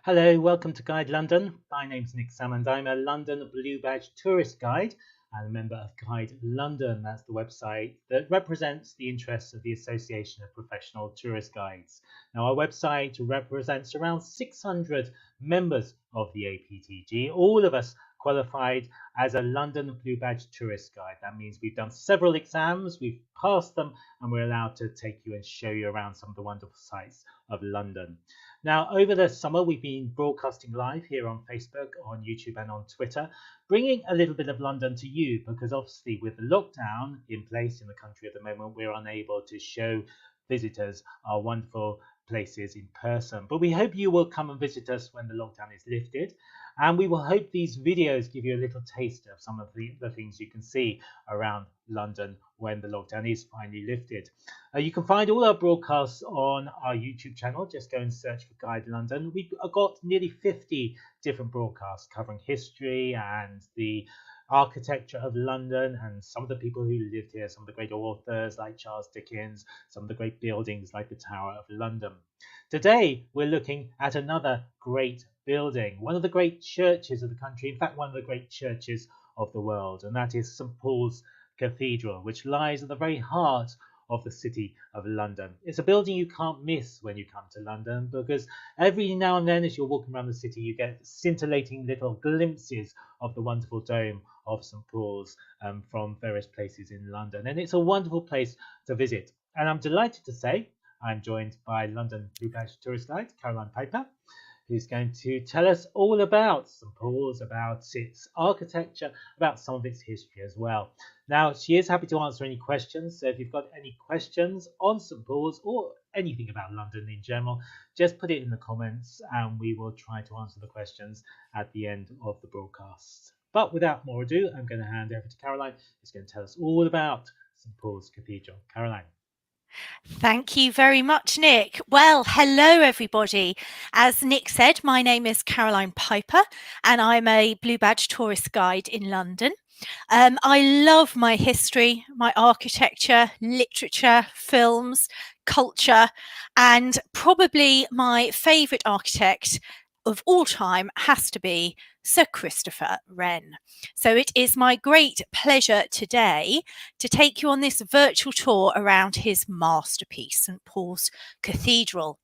Hello, welcome to Guide London. My name's Nick Salmond. I'm a London Blue Badge tourist guide and a member of Guide London. That's the website that represents the interests of the Association of Professional Tourist Guides. Now, our website represents around 600 members of the APTG, all of us qualified as a London Blue Badge tourist guide. That means we've done several exams, we've passed them, and we're allowed to take you and show you around some of the wonderful sights of London. Now, over the summer, we've been broadcasting live here on Facebook, on YouTube, and on Twitter, bringing a little bit of London to you, because obviously with the lockdown in place in the country at the moment, we're unable to show visitors our wonderful places in person. But we hope you will come and visit us when the lockdown is lifted. And we will hope these videos give you a little taste of some of the things you can see around London when the lockdown is finally lifted. You can find all our broadcasts on our YouTube channel. Just go and search for Guide London. We've got nearly 50 different broadcasts covering history and the architecture of London and some of the people who lived here, some of the great authors like Charles Dickens, some of the great buildings like the Tower of London. Today, we're looking at another great building, one of the great churches of the country, in fact, one of the great churches of the world, and that is St. Paul's Cathedral, which lies at the very heart of the city of London. It's a building you can't miss when you come to London, because every now and then as you're walking around the city, you get scintillating little glimpses of the wonderful dome of St. Paul's from various places in London. And it's a wonderful place to visit. And I'm delighted to say I'm joined by London Blue Badge tourist guide Caroline Piper, who's going to tell us all about St. Paul's, about its architecture, about some of its history as well. Now, she is happy to answer any questions, so if you've got any questions on St. Paul's or anything about London in general, just put it in the comments and we will try to answer the questions at the end of the broadcast. But without more ado, I'm going to hand over to Caroline, who's going to tell us all about St. Paul's Cathedral. Caroline. Thank you very much, Nick. Well, hello, everybody. As Nick said, my name is Caroline Piper, and I'm a Blue Badge tourist guide in London. I love my history, my architecture, literature, films, culture, and probably my favourite architect of all time has to be Sir Christopher Wren. So it is my great pleasure today to take you on this virtual tour around his masterpiece, St. Paul's Cathedral.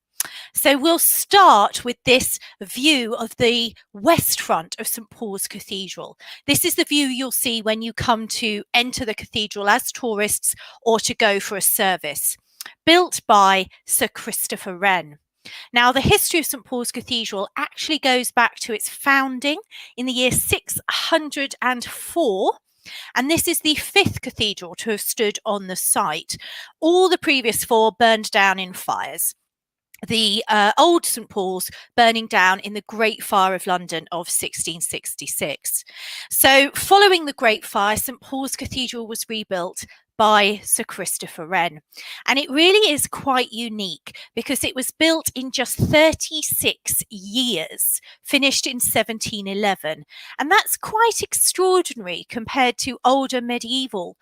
So we'll start with this view of the west front of St. Paul's Cathedral. This is the view you'll see when you come to enter the cathedral as tourists or to go for a service, built by Sir Christopher Wren. Now, the history of St. Paul's Cathedral actually goes back to its founding in the year 604, and this is the fifth cathedral to have stood on the site. All the previous four burned down in fires. The old St. Paul's burning down in the Great Fire of London of 1666. So following the Great Fire, St. Paul's Cathedral was rebuilt by Sir Christopher Wren. And it really is quite unique because it was built in just 36 years, finished in 1711. And that's quite extraordinary compared to older medieval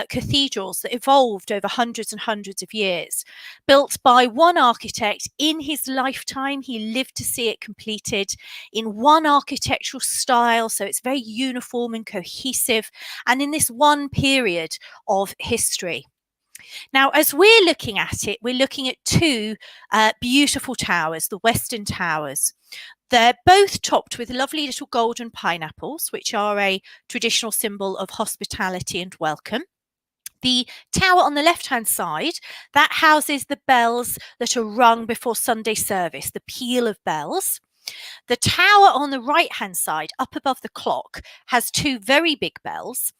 cathedrals that evolved over hundreds and hundreds of years. Built by one architect in his lifetime, he lived to see it completed in one architectural style, so it's very uniform and cohesive, and in this one period of history. Now, as we're looking at it, we're looking at two beautiful towers, the Westin Towers. They're both topped with lovely little golden pineapples, which are a traditional symbol of hospitality and welcome. The tower on the left-hand side, that houses the bells that are rung before Sunday service, the peal of bells. The tower on the right-hand side, up above the clock, has two very big bells.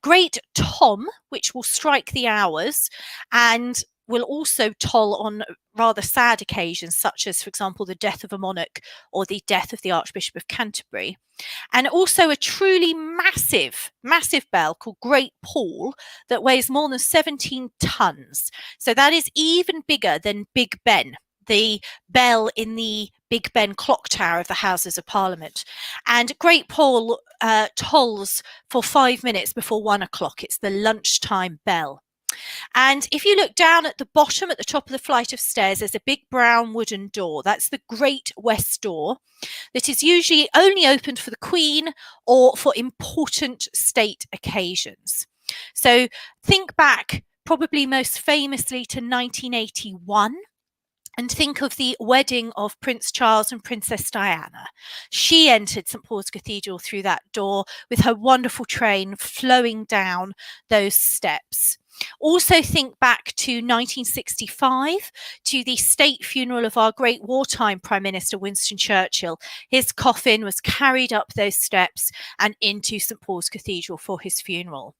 Great Tom, which will strike the hours and will also toll on rather sad occasions, such as, for example, the death of a monarch or the death of the Archbishop of Canterbury. And also a truly massive bell called Great Paul that weighs more than 17 tons. So that is even bigger than Big Ben, the bell in the Big Ben clock tower of the Houses of Parliament. And Great Paul tolls for 5 minutes before 1 o'clock. It's the lunchtime bell. And if you look down at the bottom, at the top of the flight of stairs, there's a big brown wooden door. That's the Great West Door that is usually only opened for the Queen or for important state occasions. So think back probably most famously to 1981. And think of the wedding of Prince Charles and Princess Diana. She entered St Paul's Cathedral through that door with her wonderful train flowing down those steps. Also think back to 1965, to the state funeral of our great wartime Prime Minister Winston Churchill. His coffin was carried up those steps and into St Paul's Cathedral for his funeral.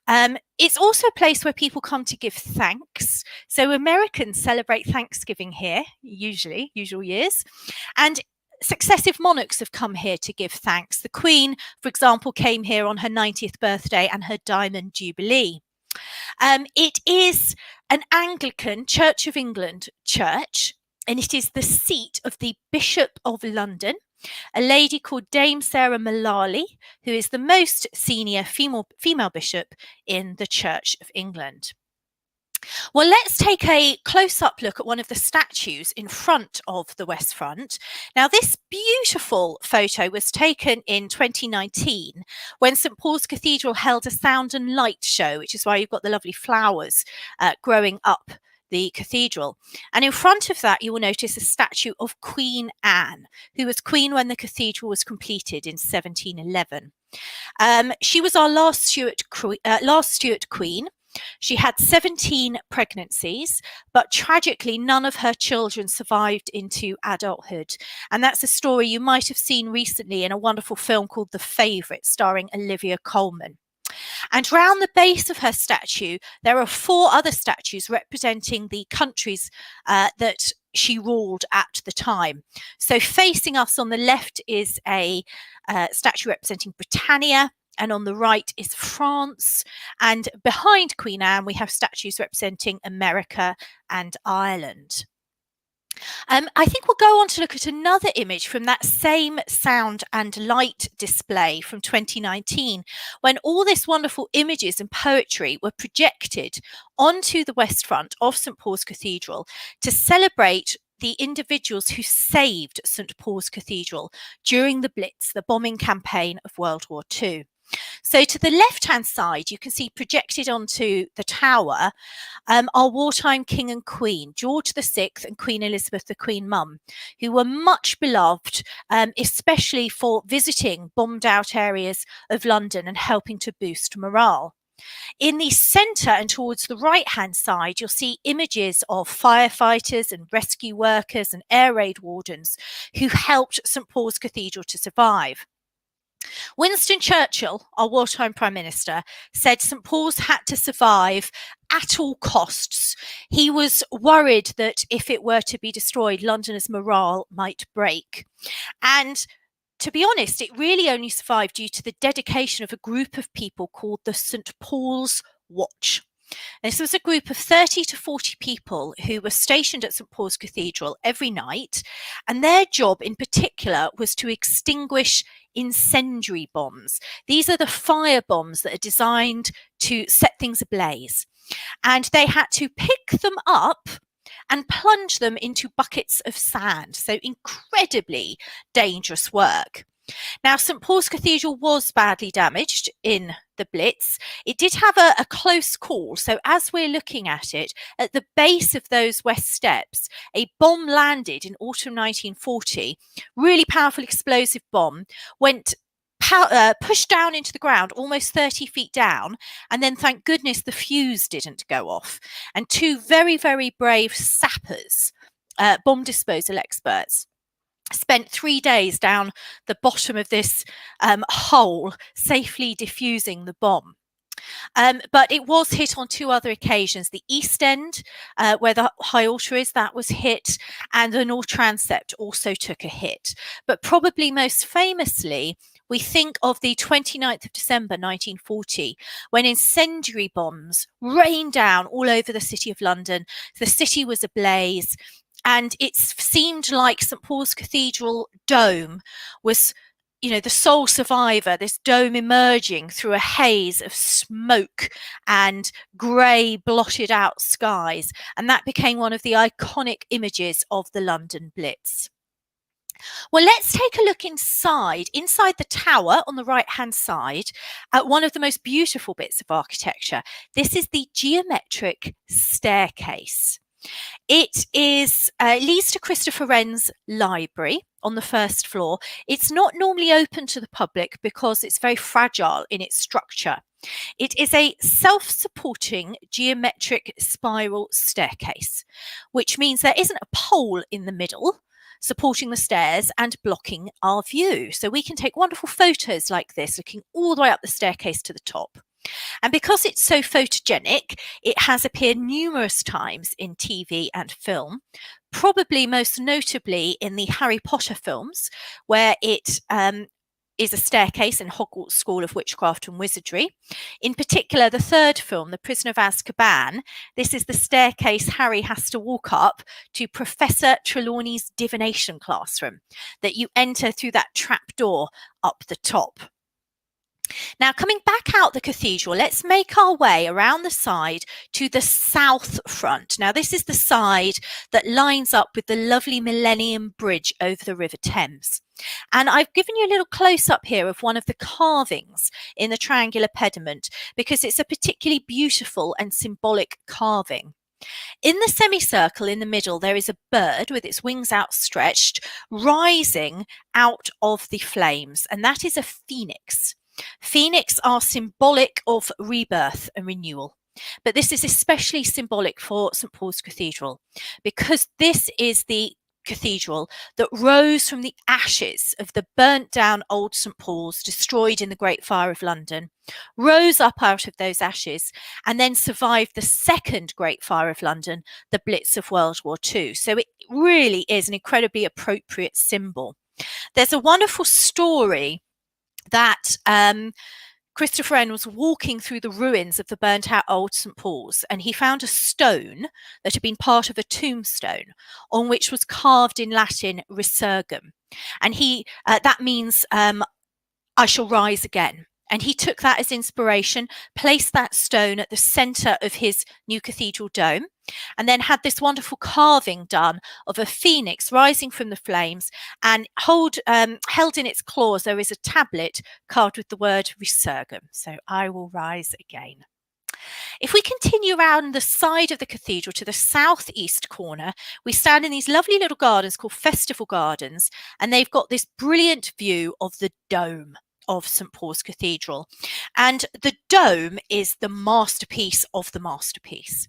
It's also a place where people come to give thanks. So Americans celebrate Thanksgiving here, usual years. And successive monarchs have come here to give thanks. The Queen, for example, came here on her 90th birthday and her Diamond Jubilee. It is an Anglican Church of England church, and it is the seat of the Bishop of London, a lady called Dame Sarah Mullally, who is the most senior female bishop in the Church of England. Well, let's take a close-up look at one of the statues in front of the West Front. Now, this beautiful photo was taken in 2019 when St Paul's Cathedral held a sound and light show, which is why you've got the lovely flowers growing up the cathedral. And in front of that, you will notice a statue of Queen Anne, who was queen when the cathedral was completed in 1711. She was our last Stuart queen. She had 17 pregnancies, but tragically, none of her children survived into adulthood. And that's a story you might have seen recently in a wonderful film called The Favourite, starring Olivia Colman. And round the base of her statue, there are 4 other statues representing the countries that she ruled at the time. So facing us on the left is a statue representing Britannia, and on the right is France. And behind Queen Anne, we have statues representing America and Ireland. I think we'll go on to look at another image from that same sound and light display from 2019, when all this wonderful images and poetry were projected onto the West Front of St Paul's Cathedral to celebrate the individuals who saved St Paul's Cathedral during the Blitz, the bombing campaign of World War II. So to the left-hand side, you can see projected onto the tower our wartime king and queen, George VI and Queen Elizabeth, the Queen Mum, who were much beloved, especially for visiting bombed out areas of London and helping to boost morale. In the centre and towards the right-hand side, you'll see images of firefighters and rescue workers and air raid wardens who helped St Paul's Cathedral to survive. Winston Churchill, our wartime Prime Minister, said St Paul's had to survive at all costs. He was worried that if it were to be destroyed, Londoners' morale might break. And to be honest, it really only survived due to the dedication of a group of people called the St Paul's Watch. This was a group of 30 to 40 people who were stationed at St Paul's Cathedral every night, and their job in particular was to extinguish incendiary bombs. These are the fire bombs that are designed to set things ablaze, and they had to pick them up and plunge them into buckets of sand. So incredibly dangerous work. Now, St Paul's Cathedral was badly damaged in the Blitz. It did have a close call. So as we're looking at it, at the base of those west steps, a bomb landed in autumn 1940, really powerful explosive bomb, went pushed down into the ground almost 30 feet down, and then thank goodness the fuse didn't go off. And 2 very, very brave sappers, bomb disposal experts, spent 3 days down the bottom of this hole, safely defusing the bomb. But it was hit on 2 other occasions. The East End, where the high altar is, that was hit, and the North Transept also took a hit. But probably most famously, we think of the 29th of December 1940, when incendiary bombs rained down all over the city of London. The city was ablaze, and it seemed like St Paul's Cathedral dome was the sole survivor, this dome emerging through a haze of smoke and grey blotted out skies. And that became one of the iconic images of the London Blitz. Well, let's take a look inside the tower on the right-hand side at one of the most beautiful bits of architecture. This is the geometric staircase. It leads to Christopher Wren's library on the first floor. It's not normally open to the public because it's very fragile in its structure. It is a self-supporting geometric spiral staircase, which means there isn't a pole in the middle supporting the stairs and blocking our view. So we can take wonderful photos like this, looking all the way up the staircase to the top. And because it's so photogenic, it has appeared numerous times in TV and film, probably most notably in the Harry Potter films, where it is a staircase in Hogwarts School of Witchcraft and Wizardry. In particular, the third film, The Prisoner of Azkaban, this is the staircase Harry has to walk up to Professor Trelawney's divination classroom that you enter through that trap door up the top. Now, coming back out the cathedral, let's make our way around the side to the south front. Now, this is the side that lines up with the lovely Millennium Bridge over the River Thames. And I've given you a little close-up here of one of the carvings in the triangular pediment because it's a particularly beautiful and symbolic carving. In the semicircle in the middle, there is a bird with its wings outstretched, rising out of the flames, and that is a phoenix. Phoenix are symbolic of rebirth and renewal, but this is especially symbolic for St Paul's Cathedral because this is the cathedral that rose from the ashes of the burnt down old St Paul's destroyed in the Great Fire of London, rose up out of those ashes and then survived the second Great Fire of London, the Blitz of World War II. So it really is an incredibly appropriate symbol. There's a wonderful story that Christopher Wren was walking through the ruins of the burnt out old St Paul's and he found a stone that had been part of a tombstone on which was carved in Latin resurgam. And that means I shall rise again. And he took that as inspiration, placed that stone at the centre of his new cathedral dome, and then had this wonderful carving done of a phoenix rising from the flames, and held in its claws there is a tablet carved with the word resurgam. So I will rise again. If we continue around the side of the cathedral to the southeast corner, we stand in these lovely little gardens called Festival Gardens, and they've got this brilliant view of the dome of St Paul's Cathedral. And the dome is the masterpiece of the masterpiece.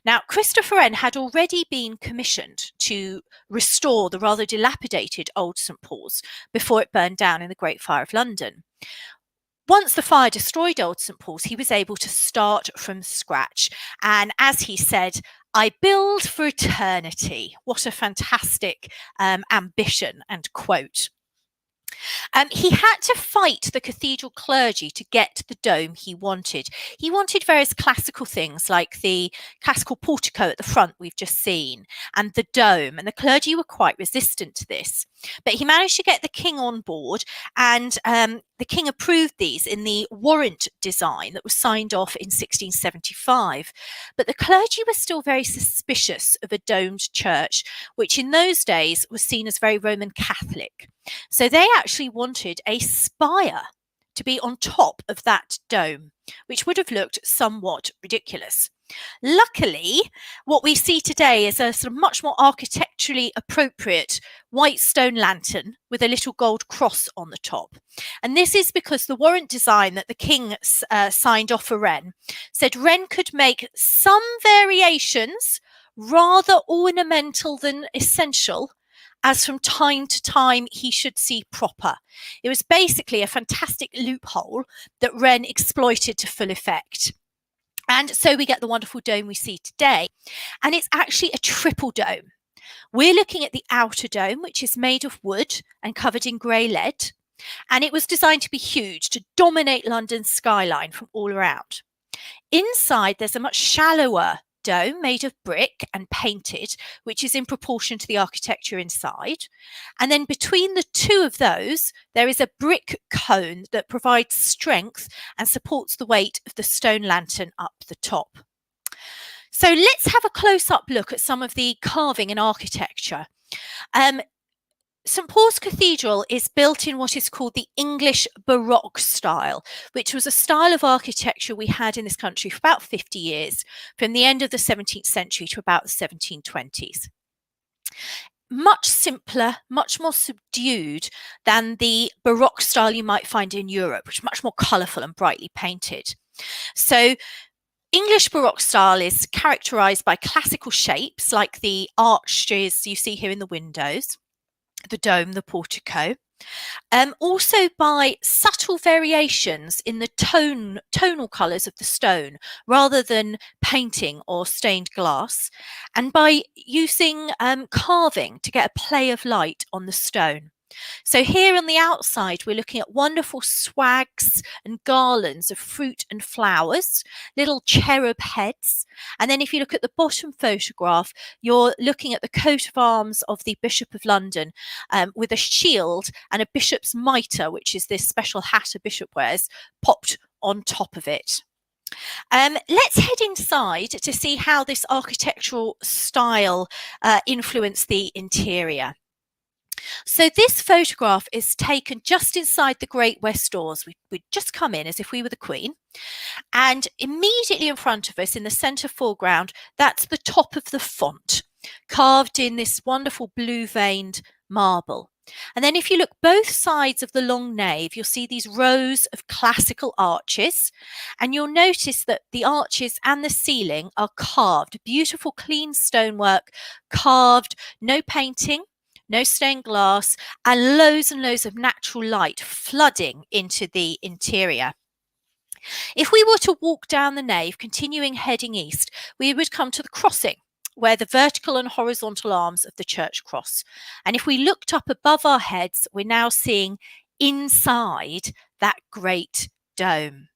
Now, Christopher Wren had already been commissioned to restore the rather dilapidated old St Paul's before it burned down in the Great Fire of London. Once the fire destroyed old St Paul's, he was able to start from scratch. And as he said, I build for eternity. What a fantastic ambition and quote. He had to fight the cathedral clergy to get the dome he wanted. He wanted various classical things like the classical portico at the front we've just seen and the dome, and the clergy were quite resistant to this. But he managed to get the king on board, and the king approved these in the warrant design that was signed off in 1675. But the clergy were still very suspicious of a domed church, which in those days was seen as very Roman Catholic. So they actually wanted a spire to be on top of that dome, which would have looked somewhat ridiculous. Luckily, what we see today is a sort of much more architecturally appropriate white stone lantern with a little gold cross on the top. And this is because the warrant design that the king signed off for Wren said Wren could make some variations rather ornamental than essential, as from time to time he should see proper. It was basically a fantastic loophole that Wren exploited to full effect. And so we get the wonderful dome we see today. And it's actually a triple dome. We're looking at the outer dome, which is made of wood and covered in grey lead. And it was designed to be huge, to dominate London's skyline from all around. Inside, there's a much shallower dome made of brick and painted, which is in proportion to the architecture inside. And then between the two of those, there is a brick cone that provides strength and supports the weight of the stone lantern up the top. So let's have a close-up look at some of the carving and architecture. St Paul's Cathedral is built in what is called the English Baroque style, which was a style of architecture we had in this country for about 50 years, from the end of the 17th century to about the 1720s. Much simpler, much more subdued than the Baroque style you might find in Europe, which is much more colourful and brightly painted. So English Baroque style is characterised by classical shapes like the arches you see here in the windows, the dome, the portico, also by subtle variations in the tonal colours of the stone rather than painting or stained glass, and by using carving to get a play of light on the stone. So here on the outside, we're looking at wonderful swags and garlands of fruit and flowers, little cherub heads. And then if you look at the bottom photograph, you're looking at the coat of arms of the Bishop of London with a shield and a bishop's mitre, which is this special hat a bishop wears, popped on top of it. Let's head inside to see how this architectural style influenced the interior. So this photograph is taken just inside the Great West Doors. We'd just come in as if we were the Queen. And immediately in front of us, in the centre foreground, that's the top of the font, carved in this wonderful blue-veined marble. And then if you look both sides of the long nave, you'll see these rows of classical arches. And you'll notice that the arches and the ceiling are carved, beautiful, clean stonework, carved, no painting, no stained glass, and loads of natural light flooding into the interior. If we were to walk down the nave, continuing heading east, we would come to the crossing, where the vertical and horizontal arms of the church cross. And if we looked up above our heads, we're now seeing inside that great dome.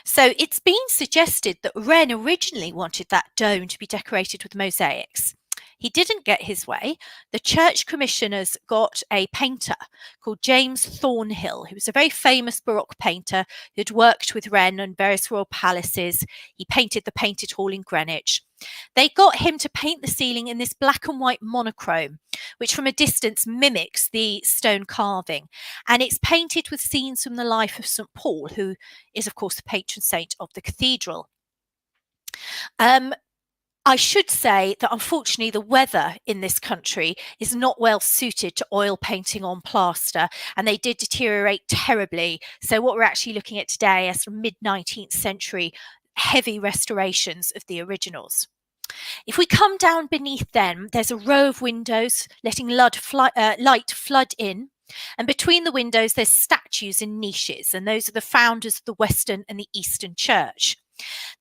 So it's been suggested that Wren originally wanted that dome to be decorated with mosaics. He didn't get his way. The church commissioners got a painter called James Thornhill, who was a very famous Baroque painter who'd worked with Wren on various royal palaces. He painted the Painted Hall in Greenwich. They got him to paint the ceiling in this black and white monochrome, which from a distance mimics the stone carving. And it's painted with scenes from the life of St Paul, who is, of course, the patron saint of the cathedral. I should say that unfortunately the weather in this country is not well suited to oil painting on plaster, and they did deteriorate terribly. So what we're actually looking at today are sort of mid-19th century heavy restorations of the originals. If we come down beneath them, there's a row of windows letting light flood in. And between the windows, there's statues in niches, and those are the founders of the Western and the Eastern Church.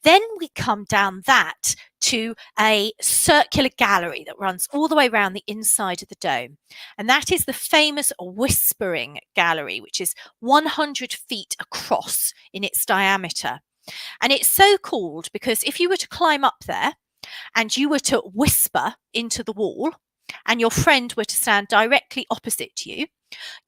Then we come down that to a circular gallery that runs all the way around the inside of the dome. And that is the famous Whispering Gallery, which is 100 feet across in its diameter. And it's so called because if you were to climb up there and you were to whisper into the wall and your friend were to stand directly opposite you,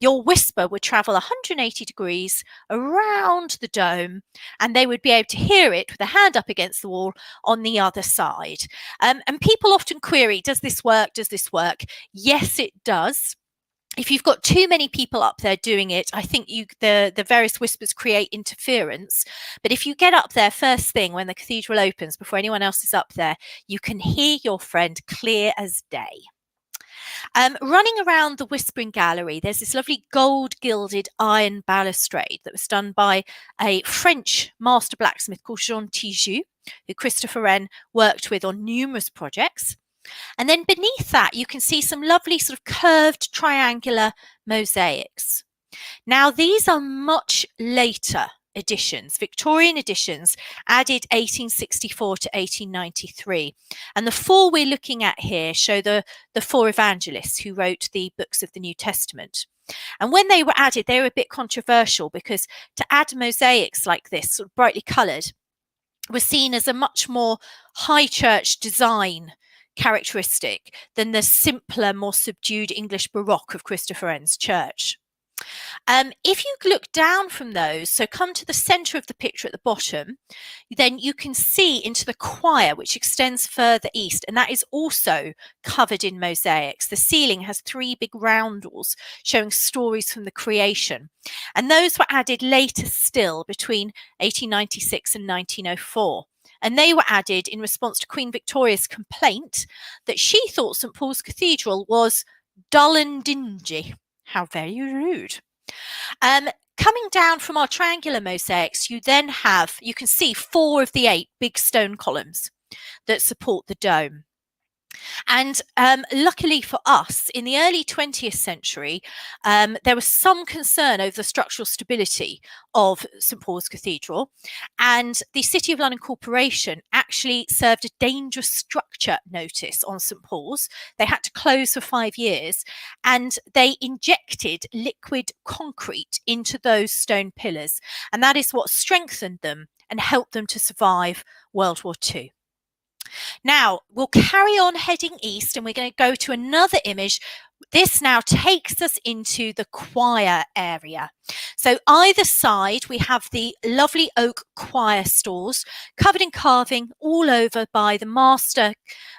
your whisper would travel 180 degrees around the dome, and they would be able to hear it with a hand up against the wall on the other side. And people often query, does this work? Does this work? Yes, it does. If you've got too many people up there doing it, I think the various whispers create interference. But if you get up there first thing when the cathedral opens, before anyone else is up there, you can hear your friend clear as day. Running around the Whispering Gallery, there's this lovely gold gilded iron balustrade that was done by a French master blacksmith called Jean Tijoux, who Christopher Wren worked with on numerous projects. And then beneath that, you can see some lovely sort of curved triangular mosaics. Now, these are much later editions, Victorian editions, added 1864 to 1893. And the four we're looking at here show the four evangelists who wrote the books of the New Testament. And when they were added, they were a bit controversial because to add mosaics like this, sort of brightly coloured, was seen as a much more high church design characteristic than the simpler, more subdued English Baroque of Christopher Wren's church. If you look down from those, so come to the centre of the picture at the bottom, then you can see into the choir, which extends further east, and that is also covered in mosaics. The ceiling has 3 big roundels showing stories from the creation, and those were added later still between 1896 and 1904. And they were added in response to Queen Victoria's complaint that she thought St Paul's Cathedral was dull and dingy. How very rude. Coming down from our triangular mosaics, you then have, you can see 4 of the 8 big stone columns that support the dome. And luckily for us, in the early 20th century, there was some concern over the structural stability of St Paul's Cathedral, and the City of London Corporation actually served a dangerous structure notice on St Paul's. They had to close for 5 years, and they injected liquid concrete into those stone pillars, and that is what strengthened them and helped them to survive World War II. Now, we'll carry on heading east, and we're going to go to another image. This now takes us into the choir area. So either side, we have the lovely oak choir stalls covered in carving all over by the master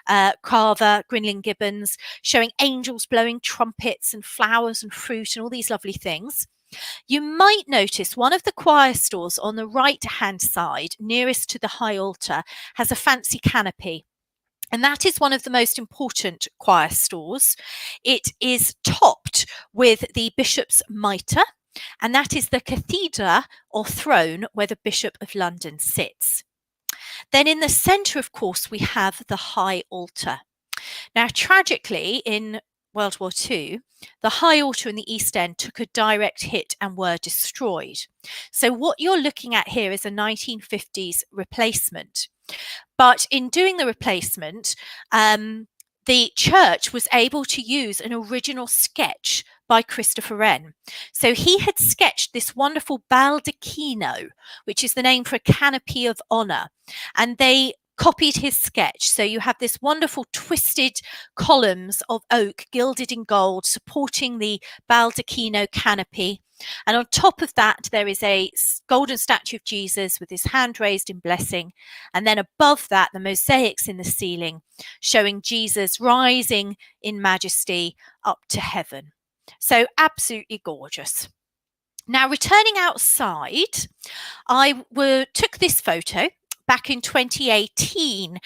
carver, Grinling Gibbons, showing angels blowing trumpets and flowers and fruit and all these lovely things. You might notice one of the choir stalls on the right-hand side, nearest to the high altar, has a fancy canopy. And that is one of the most important choir stalls. It is topped with the bishop's mitre, and that is the cathedra or throne where the Bishop of London sits. Then in the centre, of course, we have the high altar. Now, tragically, in World War II, the high altar in the East End took a direct hit and were destroyed. So what you're looking at here is a 1950s replacement. But in doing the replacement, the church was able to use an original sketch by Christopher Wren. So he had sketched this wonderful baldacchino, which is the name for a canopy of honour, and they copied his sketch. So you have this wonderful twisted columns of oak gilded in gold supporting the baldacchino canopy. And on top of that, there is a golden statue of Jesus with his hand raised in blessing. And then above that, the mosaics in the ceiling showing Jesus rising in majesty up to heaven. So absolutely gorgeous. Now, returning outside, I took this photo back in 2018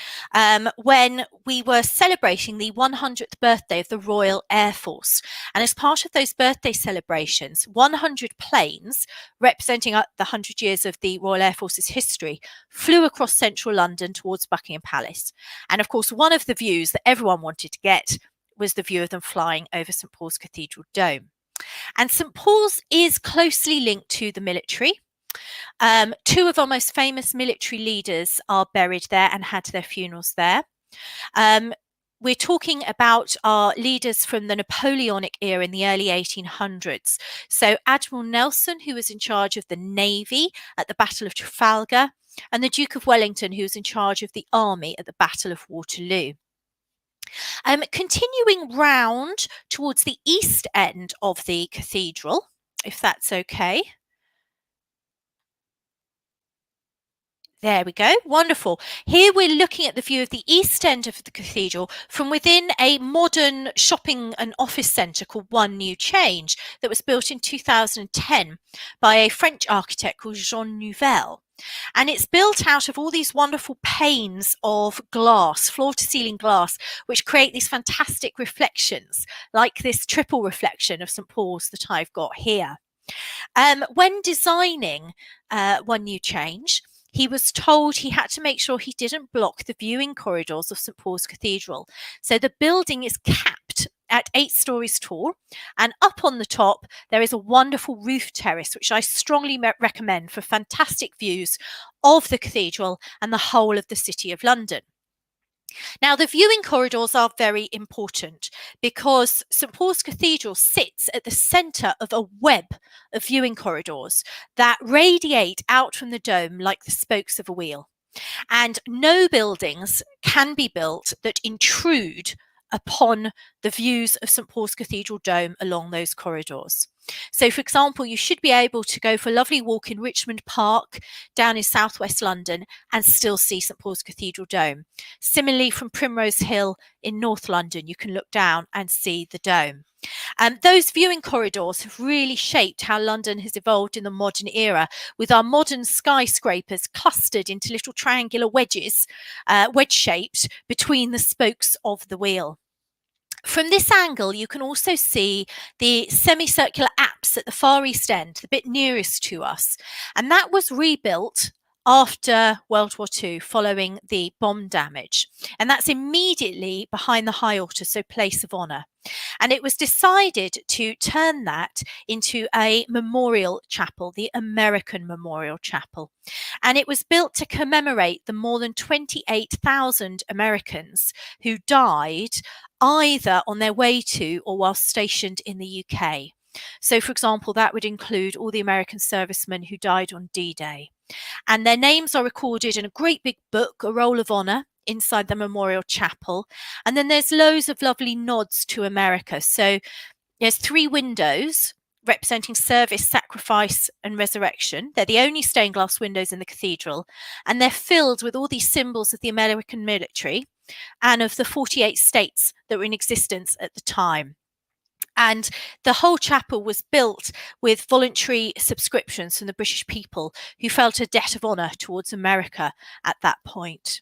when we were celebrating the 100th birthday of the Royal Air Force. And as part of those birthday celebrations, 100 planes representing the 100 years of the Royal Air Force's history flew across central London towards Buckingham Palace. And of course, one of the views that everyone wanted to get was the view of them flying over St Paul's Cathedral dome. And St Paul's is closely linked to the military. 2 of our most famous military leaders are buried there and had their funerals there. We're talking about our leaders from the Napoleonic era in the early 1800s. So Admiral Nelson, who was in charge of the Navy at the Battle of Trafalgar, and the Duke of Wellington, who was in charge of the Army at the Battle of Waterloo. Continuing round towards the east end of the cathedral, if that's okay. There we go. Wonderful. Here we're looking at the view of the east end of the cathedral from within a modern shopping and office centre called One New Change that was built in 2010 by a French architect called Jean Nouvel. And it's built out of all these wonderful panes of glass, floor-to-ceiling glass, which create these fantastic reflections, like this triple reflection of St Paul's that I've got here. When designing One New Change, he was told he had to make sure he didn't block the viewing corridors of St Paul's Cathedral. So the building is capped at 8 stories tall, and up on the top there is a wonderful roof terrace, which I strongly recommend for fantastic views of the cathedral and the whole of the City of London. Now, the viewing corridors are very important because St Paul's Cathedral sits at the centre of a web of viewing corridors that radiate out from the dome like the spokes of a wheel. And no buildings can be built that intrude upon the views of St Paul's Cathedral dome along those corridors. So, for example, you should be able to go for a lovely walk in Richmond Park down in southwest London and still see St Paul's Cathedral dome. Similarly, from Primrose Hill in North London, you can look down and see the dome. Those viewing corridors have really shaped how London has evolved in the modern era, with our modern skyscrapers clustered into little triangular wedges, wedge-shaped between the spokes of the wheel. From this angle, you can also see the semicircular apse at the far east end, the bit nearest to us. And that was rebuilt after World War II, following the bomb damage. And that's immediately behind the high altar, so place of honour. And it was decided to turn that into a memorial chapel, the American Memorial Chapel. And it was built to commemorate the more than 28,000 Americans who died either on their way to or while stationed in the UK. So, for example, that would include all the American servicemen who died on D-Day. And their names are recorded in a great big book, a roll of honour, inside the Memorial Chapel. And then there's loads of lovely nods to America. So there's 3 windows representing service, sacrifice and resurrection. They're the only stained glass windows in the cathedral, and they're filled with all these symbols of the American military and of the 48 states that were in existence at the time. And the whole chapel was built with voluntary subscriptions from the British people who felt a debt of honour towards America at that point.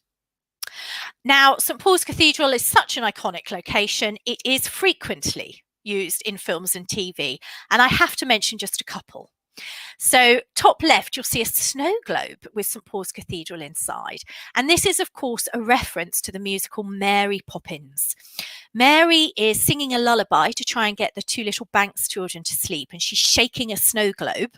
Now, St Paul's Cathedral is such an iconic location. It is frequently used in films and TV, and I have to mention just a couple. So top left, you'll see a snow globe with St Paul's Cathedral inside. And this is, of course, a reference to the musical Mary Poppins. Mary is singing a lullaby to try and get the 2 little Banks children to sleep, and she's shaking a snow globe.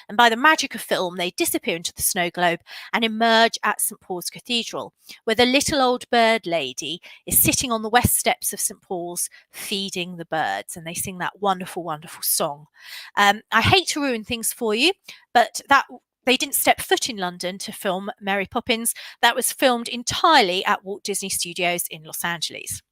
And by the magic of film, they disappear into the snow globe and emerge at St Paul's Cathedral, where the little old bird lady is sitting on the west steps of St Paul's feeding the birds. And they sing that wonderful, wonderful song. I hate to ruin things for you, but they didn't step foot in London to film Mary Poppins. That was filmed entirely at Walt Disney Studios in Los Angeles.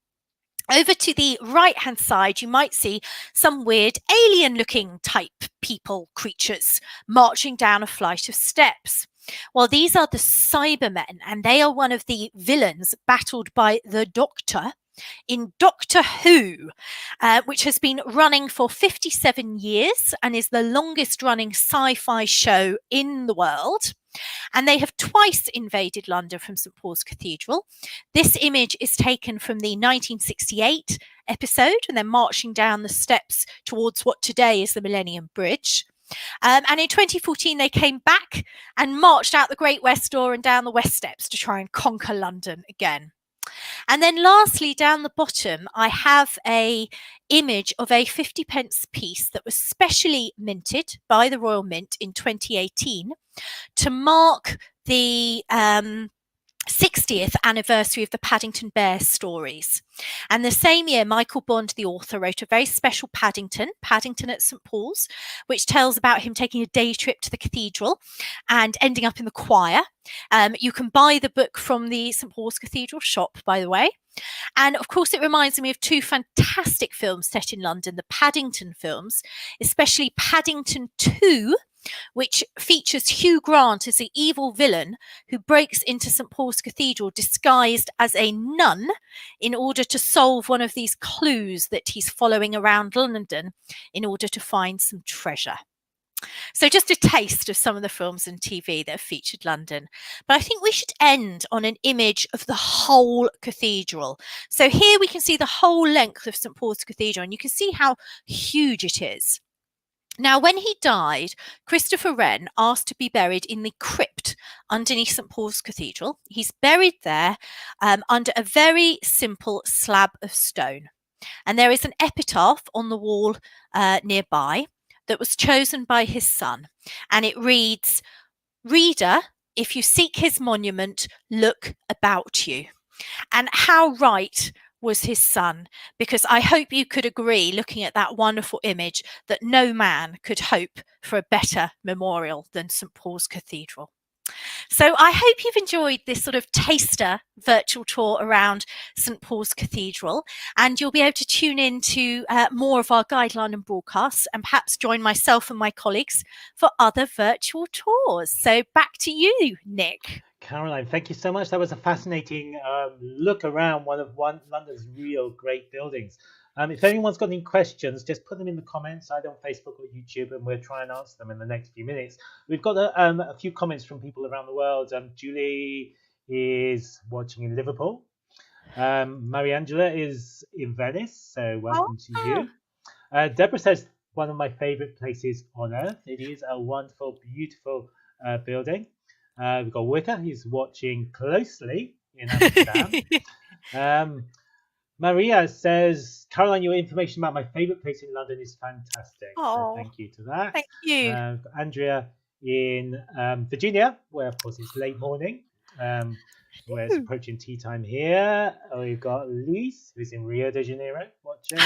Over to the right-hand side, you might see some weird alien-looking type people, creatures, marching down a flight of steps. Well, these are the Cybermen, and they are one of the villains battled by the Doctor in Doctor Who, which has been running for 57 years and is the longest running sci-fi show in the world. And they have twice invaded London from St Paul's Cathedral. This image is taken from the 1968 episode, and they're marching down the steps towards what today is the Millennium Bridge. And in 2014, they came back and marched out the Great West Door and down the West Steps to try and conquer London again. And then lastly, down the bottom, I have a image of a 50p piece that was specially minted by the Royal Mint in 2018 to mark the 60th anniversary of the Paddington Bear stories. And the same year, Michael Bond, the author, wrote a very special Paddington at St Paul's, which tells about him taking a day trip to the cathedral and ending up in the choir. You can buy the book from the St Paul's Cathedral shop, by the way. And of course, it reminds me of 2 fantastic films set in London, the Paddington films, especially Paddington 2, which features Hugh Grant as the evil villain who breaks into St Paul's Cathedral disguised as a nun in order to solve one of these clues that he's following around London in order to find some treasure. So just a taste of some of the films and TV that have featured London. But I think we should end on an image of the whole cathedral. So here we can see the whole length of St Paul's Cathedral, and you can see how huge it is. Now, when he died, Christopher Wren asked to be buried in the crypt underneath St Paul's Cathedral. He's buried there under a very simple slab of stone. And there is an epitaph on the wall nearby that was chosen by his son. And it reads, "Reader, if you seek his monument, look about you." And how right was his son, because I hope you could agree, looking at that wonderful image, that no man could hope for a better memorial than St Paul's Cathedral. So I hope you've enjoyed this sort of taster virtual tour around St Paul's Cathedral, and you'll be able to tune in to more of our Guide London broadcasts and perhaps join myself and my colleagues for other virtual tours. So back to you, Nick. Caroline, thank you so much. That was a fascinating look around one of London's real great buildings. If anyone's got any questions, just put them in the comments, either on Facebook or YouTube, and we'll try and answer them in the next few minutes. We've got a few comments from people around the world. Julie is watching in Liverpool. Mariangela is in Venice, so welcome to you. Deborah says, one of my favourite places on earth. It is a wonderful, beautiful building. We've got Wicker, who's watching closely in Amsterdam. Maria says, Caroline, your information about my favourite place in London is fantastic. So thank you to that. Thank you. Andrea in Virginia, where of course it's late morning, where it's approaching tea time here. We've got Luis, who's in Rio de Janeiro watching.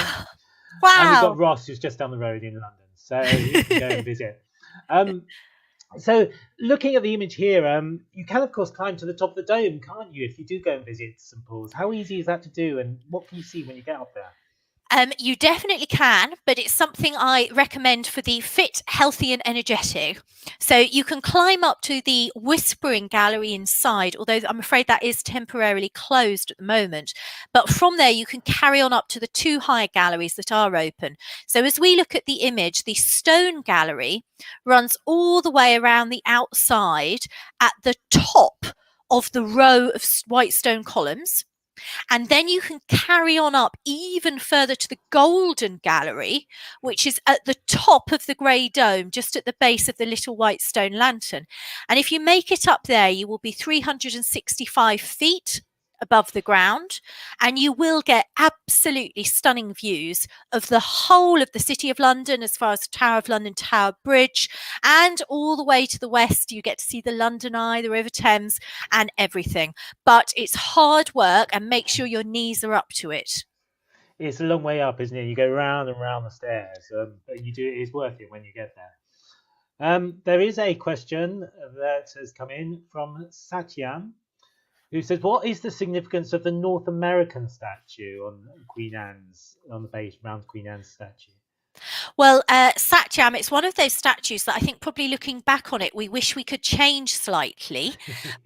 Wow. And we've got Ross, who's just down the road in London. So you can go and visit. So looking at the image here, you can, of course, climb to the top of the dome, can't you, if you do go and visit St Paul's? How easy is that to do, and what can you see when you get up there? You definitely can, but it's something I recommend for the fit, healthy and energetic. So you can climb up to the Whispering Gallery inside, although I'm afraid that is temporarily closed at the moment. But from there, you can carry on up to the two higher galleries that are open. So as we look at the image, the stone gallery runs all the way around the outside at the top of the row of white stone columns. And then you can carry on up even further to the Golden Gallery, which is at the top of the grey dome, just at the base of the little white stone lantern. And if you make it up there, you will be 365 feet above the ground, and you will get absolutely stunning views of the whole of the City of London, as far as the Tower of London Tower Bridge, and all the way to the west you get to see the London Eye, the River Thames, and everything. But it's hard work, and make sure your knees are up to it. It's a long way up, isn't it? You go round and round the stairs, but it's worth it when you get there. There is a question that has come in from Satyam, who says, what is the significance of the North American statue on Queen Anne's, on the base around Queen Anne's statue? Well, Satyam, it's one of those statues that I think, probably looking back on it, we wish we could change slightly.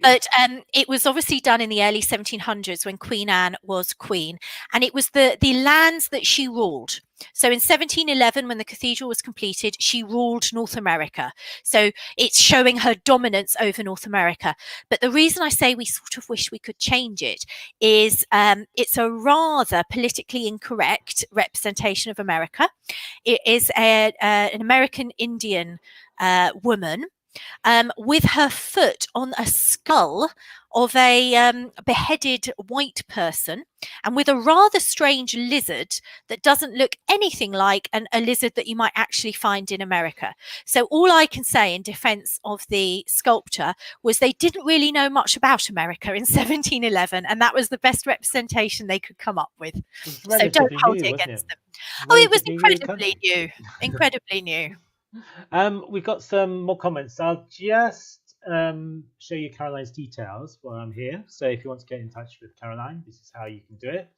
But it was obviously done in the early 1700s when Queen Anne was queen, and it was the lands that she ruled. So in 1711, when the cathedral was completed, she ruled North America. So it's showing her dominance over North America. But the reason I say we sort of wish we could change it is it's a rather politically incorrect representation of America. It is an American Indian woman with her foot on a skull of a beheaded white person, and with a rather strange lizard that doesn't look anything like a lizard that you might actually find in America. So all I can say in defense of the sculptor was they didn't really know much about America in 1711, and that was the best representation they could come up with. So don't hold it against them. Oh, it was incredibly new. Incredibly new. We've got some more comments. I'll just show you Caroline's details while I'm here. So if you want to get in touch with Caroline, this is how you can do it.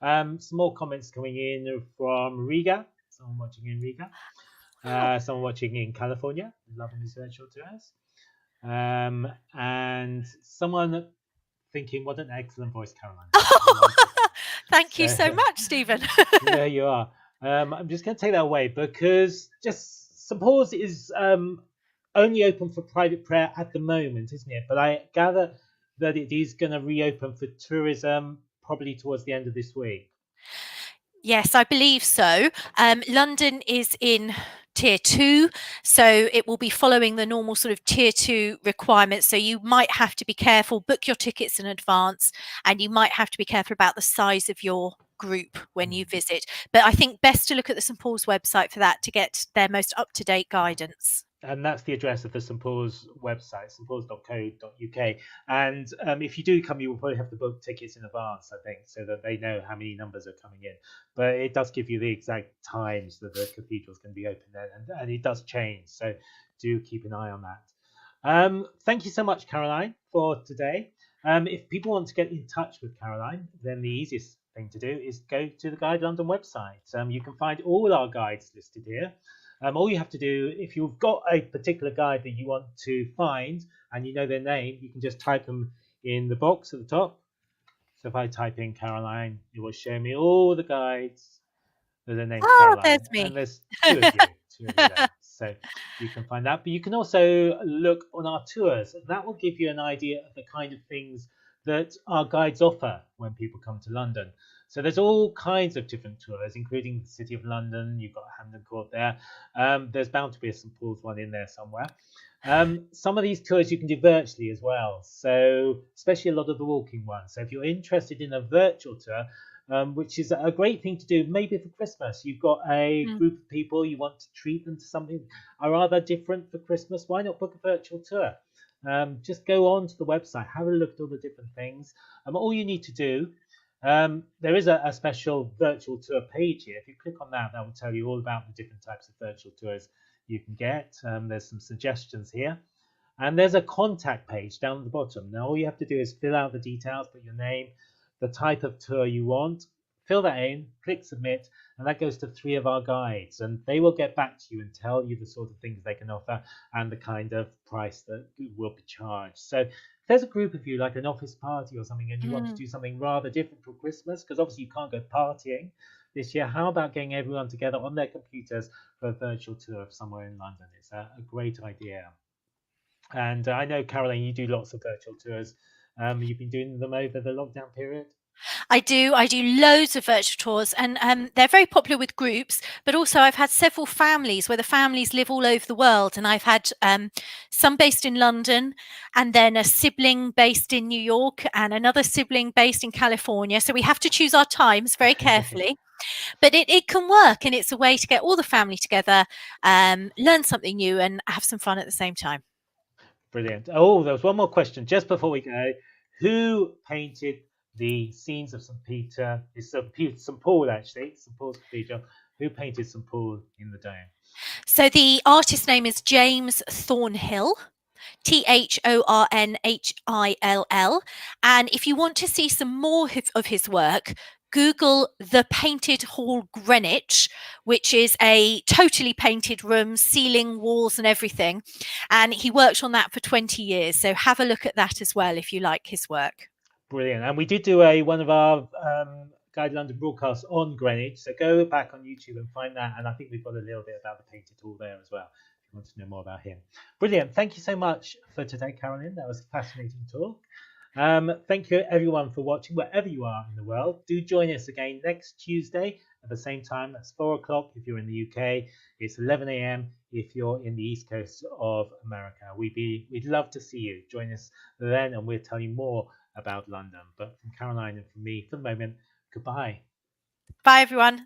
Some more comments coming in from Riga. Someone watching in Riga. Someone watching in California. Loving this virtual tours. And someone thinking, what an excellent voice, Caroline. Thank you so much, Stephen. There you are. I'm just going to take that away because just St Paul's is only open for private prayer at the moment, isn't it? But I gather that it is going to reopen for tourism probably towards the end of this week. Yes, I believe so. London is in tier 2, so it will be following the normal sort of tier 2 requirements. So you might have to be careful, book your tickets in advance, and you might have to be careful about the size of your group when you visit. But I think best to look at the St Paul's website for that to get their most up-to-date guidance. And that's the address of the St Paul's website, stpauls.co.uk. And if you do come, you will probably have to book tickets in advance, I think, so that they know how many numbers are coming in. But it does give you the exact times that the cathedral's going to be open then, and it does change. So do keep an eye on that. Thank you so much, Caroline, for today. If people want to get in touch with Caroline, then the easiest thing to do is go to the Guide London website. You can find all our guides listed here. All you have to do, if you've got a particular guide that you want to find and you know their name, you can just type them in the box at the top. So if I type in Caroline, it will show me all the guides. Their name's Caroline, there's me. and there's two of you there. So you can find that. But you can also look on our tours. That will give you an idea of the kind of things that our guides offer when people come to London. So there's all kinds of different tours, including the City of London. You've got Hampton Court there. There's bound to be a St Paul's one in there somewhere. Some of these tours you can do virtually as well. So especially a lot of the walking ones. So if you're interested in a virtual tour, which is a great thing to do maybe for Christmas. You've got a group of people, you want to treat them to something rather different for Christmas. Why not book a virtual tour? Just go on to the website, have a look at all the different things. All you need to do, there is a special virtual tour page here. If you click on that, that will tell you all about the different types of virtual tours you can get. There's some suggestions here. And there's a contact page down at the bottom. Now all you have to do is fill out the details, put your name, the type of tour you want, fill that in, click submit, and that goes to 3 of our guides, and they will get back to you and tell you the sort of things they can offer and the kind of price that will be charged. So if there's a group of you, like an office party or something, and you want to do something rather different for Christmas, because obviously you can't go partying this year, how about getting everyone together on their computers for a virtual tour of somewhere in London? It's a great idea. And I know, Caroline, you do lots of virtual tours. You've been doing them over the lockdown period? I do loads of virtual tours, and they're very popular with groups, but also I've had several families where the families live all over the world, and I've had some based in London, and then a sibling based in New York, and another sibling based in California. So we have to choose our times very carefully. But it can work, and it's a way to get all the family together, learn something new, and have some fun at the same time. Brilliant. Oh, there was one more question just before we go. Who painted the scenes of St. Peter? It's St. Paul, actually, St. Paul's Cathedral. Who painted St. Paul in the dome? So the artist's name is James Thornhill. Thornhill. And if you want to see some more of his work, Google the Painted Hall Greenwich, which is a totally painted room, ceiling, walls and everything. And he worked on that for 20 years. So have a look at that as well if you like his work. Brilliant. And we did do one of our Guide London broadcasts on Greenwich. So go back on YouTube and find that. And I think we've got a little bit about the Painted Hall there as well, if you want to know more about him. Brilliant. Thank you so much for today, Caroline. That was a fascinating talk. Thank you everyone for watching wherever you are in the world. Do join us again next Tuesday at the same time. That's 4 o'clock if you're in the UK. It's 11 a.m. if you're in the East Coast of America. We'd love to see you. Join us then and we'll tell you more about London. But from Caroline and from me, for the moment, goodbye. Bye everyone.